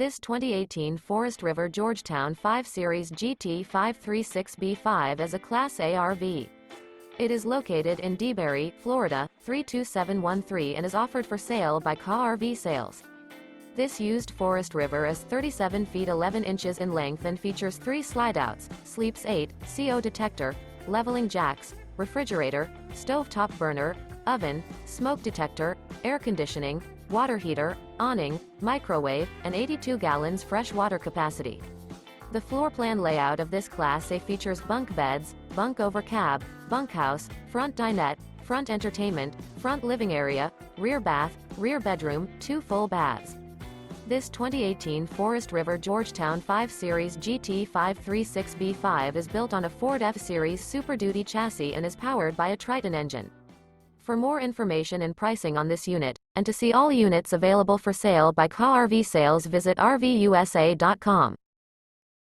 This 2018 Forest River Georgetown 5 Series GT5 36B5 is a Class A RV. It is located in DeBary, Florida, 32713 and is offered for sale by Car RV Sales. This used Forest River is 37 feet 11 inches in length and features 3 slideouts, sleeps 8, CO detector, leveling jacks, refrigerator, stovetop burner, oven, smoke detector, air conditioning, water heater, awning, microwave, and 82 gallons fresh water capacity. The floor plan layout of this Class A features bunk beds, bunk over cab, bunkhouse, front dinette, front entertainment, front living area, rear bath, rear bedroom, 2 full baths. This 2018 Forest River Georgetown 5 Series GT5 36B5 is built on a Ford F-Series Super Duty chassis and is powered by a Triton engine. For more information and pricing on this unit, and to see all units available for sale by Car RV Sales, visit RVUSA.com.